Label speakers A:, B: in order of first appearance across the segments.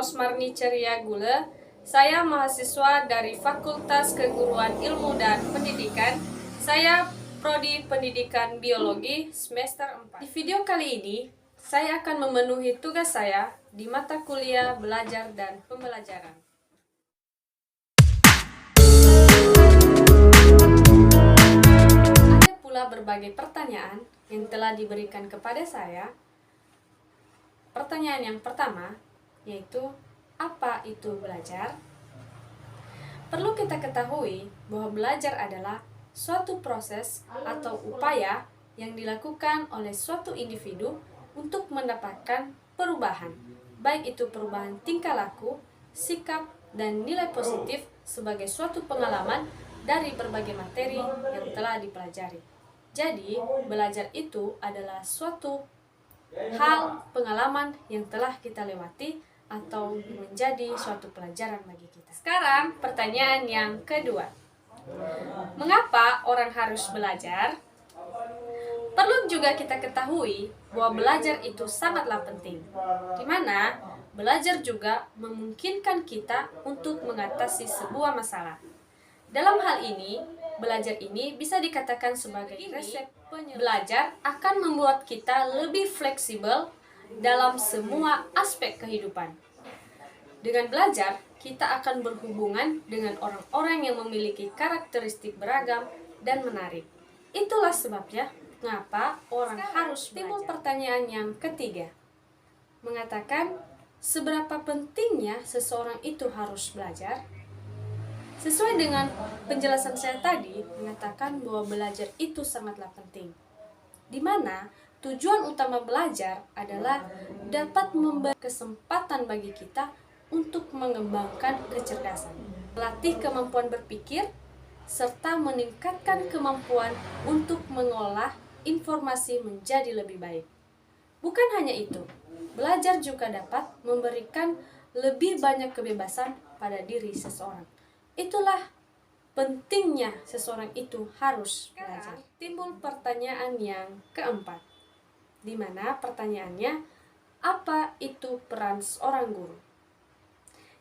A: Rosmarni Ceria Gule. Saya mahasiswa dari Fakultas Keguruan Ilmu dan Pendidikan. Saya Prodi Pendidikan Biologi semester 4. Di video kali ini, saya akan memenuhi tugas saya di mata kuliah Belajar dan Pembelajaran. Ada pula berbagai pertanyaan yang telah diberikan kepada saya. Pertanyaan yang pertama yaitu, apa itu belajar? Perlu kita ketahui bahwa belajar adalah suatu proses atau upaya yang dilakukan oleh suatu individu untuk mendapatkan perubahan, baik itu perubahan tingkah laku, sikap, dan nilai positif sebagai suatu pengalaman dari berbagai materi yang telah dipelajari. Jadi, belajar itu adalah suatu hal pengalaman yang telah kita lewati atau menjadi suatu pelajaran bagi kita. Sekarang pertanyaan yang kedua. Mengapa orang harus belajar? Perlu juga kita ketahui bahwa belajar itu sangatlah penting, di mana belajar juga memungkinkan kita untuk mengatasi sebuah masalah. Dalam hal ini, belajar ini bisa dikatakan sebagai resep penyelesaian. Belajar akan membuat kita lebih fleksibel dalam semua aspek kehidupan. Dengan belajar, kita akan berhubungan dengan orang-orang yang memiliki karakteristik beragam dan menarik. Itulah sebabnya mengapa orang harus belajar. Timbul pertanyaan yang ketiga, mengatakan seberapa pentingnya seseorang itu harus belajar? Sesuai dengan penjelasan saya tadi, mengatakan bahwa belajar itu sangatlah penting, di mana tujuan utama belajar adalah dapat memberi kesempatan bagi kita untuk mengembangkan kecerdasan, melatih kemampuan berpikir, serta meningkatkan kemampuan untuk mengolah informasi menjadi lebih baik. Bukan hanya itu, belajar juga dapat memberikan lebih banyak kebebasan pada diri seseorang. Itulah pentingnya seseorang itu harus belajar. Timbul pertanyaan yang keempat, di mana pertanyaannya, apa itu peran seorang guru?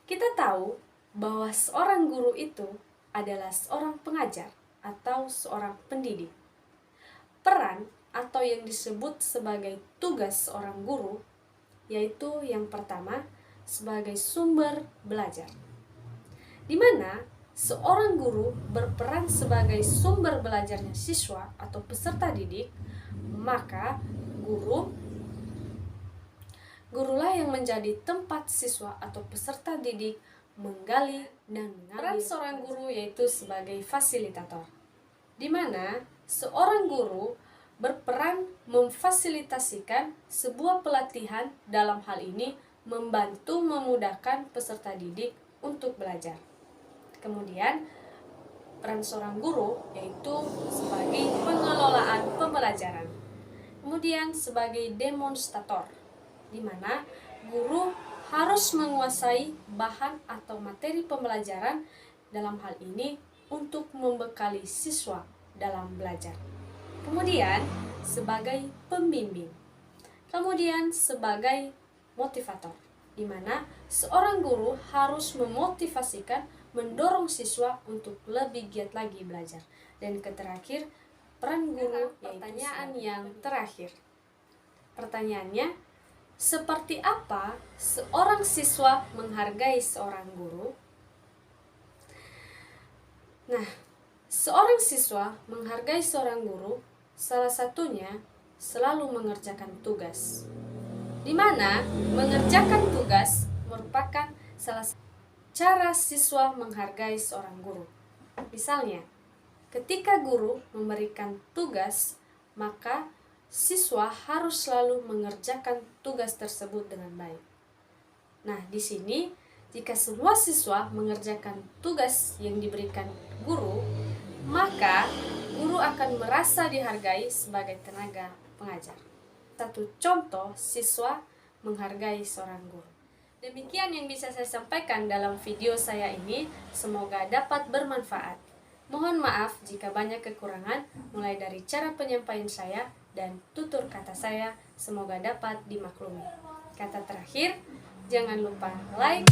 A: Kita tahu bahwa seorang guru itu adalah seorang pengajar atau seorang pendidik. Peran atau yang disebut sebagai tugas seorang guru yaitu yang pertama sebagai sumber belajar, di mana seorang guru berperan sebagai sumber belajarnya siswa atau peserta didik. Maka gurulah yang menjadi tempat siswa atau peserta didik menggali dan mengambil. Peran seorang guru yaitu sebagai fasilitator, di mana seorang guru berperan memfasilitasikan sebuah pelatihan, dalam hal ini membantu memudahkan peserta didik untuk belajar. Kemudian peran seorang guru yaitu sebagai pengelolaan pembelajaran. Kemudian sebagai demonstrator, di mana guru harus menguasai bahan atau materi pembelajaran, dalam hal ini untuk membekali siswa dalam belajar. Kemudian sebagai pembimbing. Kemudian sebagai motivator, di mana seorang guru harus memotivasikan, mendorong siswa untuk lebih giat lagi belajar. Dan terakhir, peran guru. Pertanyaan yang terakhir. Pertanyaannya, seperti apa seorang siswa menghargai seorang guru? Nah, seorang siswa menghargai seorang guru salah satunya selalu mengerjakan tugas, di mana mengerjakan tugas merupakan salah satu cara siswa menghargai seorang guru. Misalnya, ketika guru memberikan tugas, maka siswa harus selalu mengerjakan tugas tersebut dengan baik. Nah, di sini jika semua siswa mengerjakan tugas yang diberikan guru, maka guru akan merasa dihargai sebagai tenaga pengajar. Satu contoh siswa menghargai seorang guru. Demikian yang bisa saya sampaikan dalam video saya ini, semoga dapat bermanfaat. Mohon maaf jika banyak kekurangan, mulai dari cara penyampaian saya dan tutur kata saya, semoga dapat dimaklumi. Kata terakhir, Jangan lupa like,